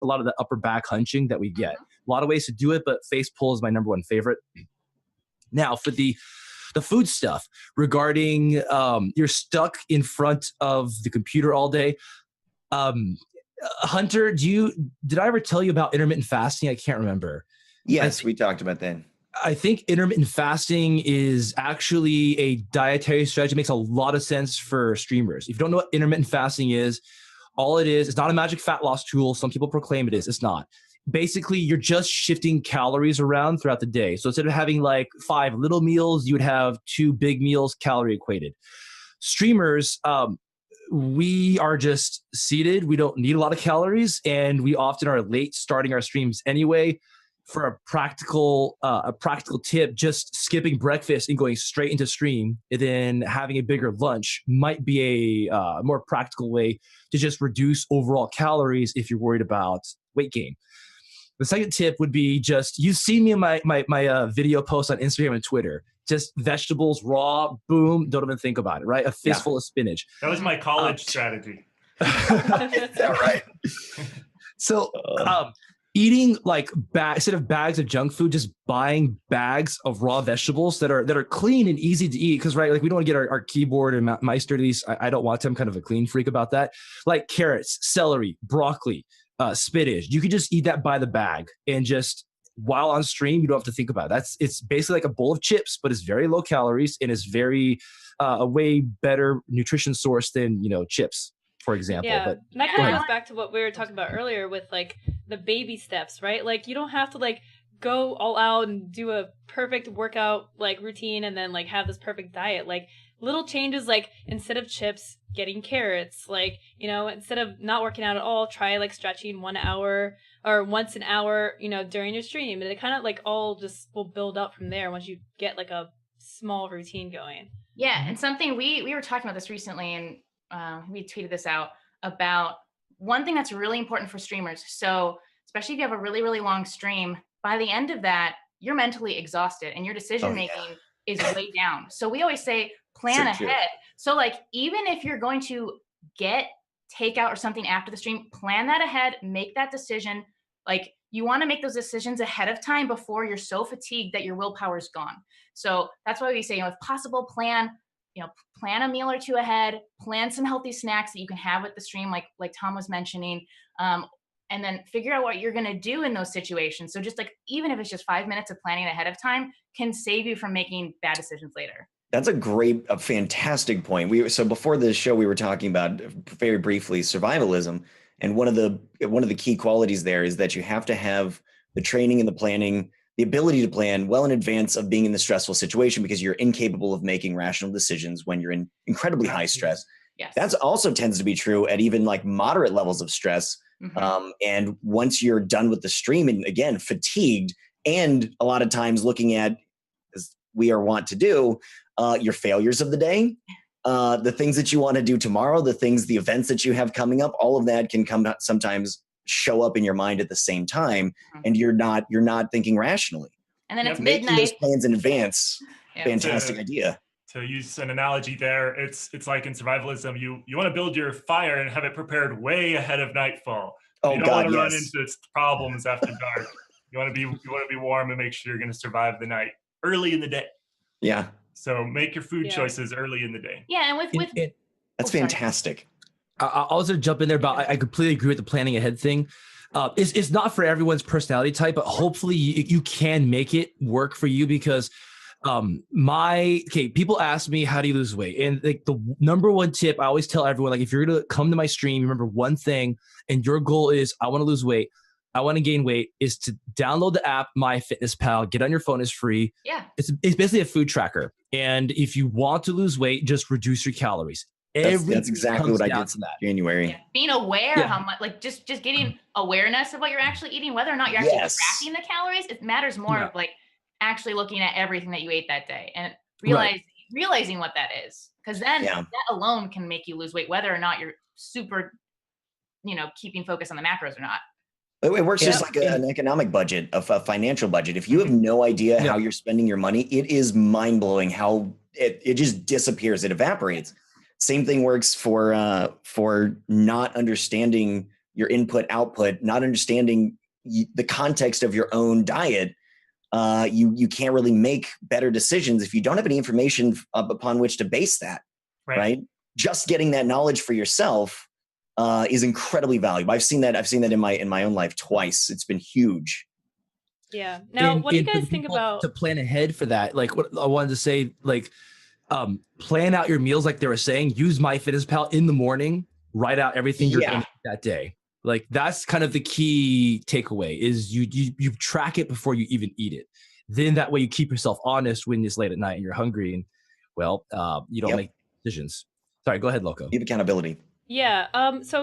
a lot of the upper back hunching that we get. A lot of ways to do it, but face pull is my number one favorite. Now for the food stuff regarding you're stuck in front of the computer all day. Hunter, did I ever tell you about intermittent fasting? I can't remember. Yes, we talked about that. I think intermittent fasting is actually a dietary strategy. It makes a lot of sense for streamers. If you don't know what intermittent fasting is, all it is, it's not a magic fat loss tool. Some people proclaim it is. It's not. Basically, you're just shifting calories around throughout the day. So instead of having like 5 little meals, you would have 2 big meals, calorie equated. Streamers, we are just seated. We don't need a lot of calories, and we often are late starting our streams anyway. For a practical tip, just skipping breakfast and going straight into stream and then having a bigger lunch might be a more practical way to just reduce overall calories if you're worried about weight gain. The second tip would be just, you see me in my video posts on Instagram and Twitter, just vegetables raw, boom, don't even think about it, right? A fistful of spinach. That was my college strategy. Is that right? So, eating like instead of bags of junk food, just buying bags of raw vegetables that are clean and easy to eat. Because right, like we don't want to get our keyboard and Meister to these. I don't want to. I'm kind of a clean freak about that. Like carrots, celery, broccoli, spinach. You can just eat that by the bag, and just while on stream, you don't have to think about it. It's basically like a bowl of chips, but it's very low calories and is very a way better nutrition source than chips, for example. Yeah, but and that kind of goes back to what we were talking about earlier with like the baby steps, right? Like you don't have to like go all out and do a perfect workout like routine and then like have this perfect diet. Like little changes, like instead of chips, getting carrots, like, instead of not working out at all, try like stretching 1 hour or once an hour, during your stream. And it kind of like all just will build up from there once you get like a small routine going. Yeah. And something we were talking about this recently, and we tweeted this out about one thing that's really important for streamers. So especially if you have a really, really long stream, by the end of that, you're mentally exhausted and your decision-making is way down. So we always say, plan ahead. So like, even if you're going to get takeout or something after the stream, plan that ahead, make that decision. Like you want to make those decisions ahead of time before you're so fatigued that your willpower is gone. So that's why we say, if possible, plan a meal or 2 ahead, plan some healthy snacks that you can have with the stream, like Tom was mentioning, and then figure out what you're going to do in those situations. So just like, even if it's just 5 minutes of planning ahead of time can save you from making bad decisions later. That's a fantastic point. So before this show, we were talking about very briefly survivalism. And one of the key qualities there is that you have to have the training and the planning, the ability to plan well in advance of being in the stressful situation, because you're incapable of making rational decisions when you're in incredibly high stress. Yes. That also tends to be true at even like moderate levels of stress. Mm-hmm. And once you're done with the stream and again, fatigued, and a lot of times looking at, as we are wont to do, your failures of the day, the things that you want to do tomorrow, the events that you have coming up, all of that can sometimes show up in your mind at the same time, and you're not thinking rationally. And then it's making midnight. those plans in advance. Fantastic idea. To use an analogy there, it's like in survivalism, you want to build your fire and have it prepared way ahead of nightfall. Oh, you don't want to run into problems after dark. You want to be warm and make sure you're going to survive the night early in the day. Yeah. So make your food choices early in the day. Yeah, and that's fantastic. I'll also jump in there about, I completely agree with the planning ahead thing. It's not for everyone's personality type, but hopefully you can make it work for you, because people ask me, how do you lose weight? And like the number one tip I always tell everyone, like if you're going to come to my stream, remember one thing, and your goal is, I want to lose weight, I want to gain weight, is to download the app MyFitnessPal. Get on your phone, is free. Yeah. It's basically a food tracker. And if you want to lose weight, just reduce your calories. That's exactly what I did in January. Yeah. Being aware how much, like just getting awareness of what you're actually eating, whether or not you're actually tracking the calories, it matters more of like actually looking at everything that you ate that day and realizing what that is. Because then that alone can make you lose weight, whether or not you're super, keeping focus on the macros or not. It works just like an economic budget, a financial budget. If you have no idea how you're spending your money, it is mind-blowing how it just disappears. It evaporates. Same thing works for not understanding your input output, not understanding the context of your own diet, you can't really make better decisions if you don't have any information upon which to base that, right? Just getting that knowledge for yourself is incredibly valuable. I've seen that in my own life twice. It's been huge. Yeah. Now, what do you guys think about to plan ahead for that? Like what I wanted to say, like plan out your meals, like they were saying. Use MyFitnessPal in the morning. Write out everything you're going to eat that day. Like that's kind of the key takeaway is you track it before you even eat it. Then that way you keep yourself honest when it's late at night and you're hungry and you don't make decisions. Sorry, go ahead, Loco. You have accountability. Yeah. So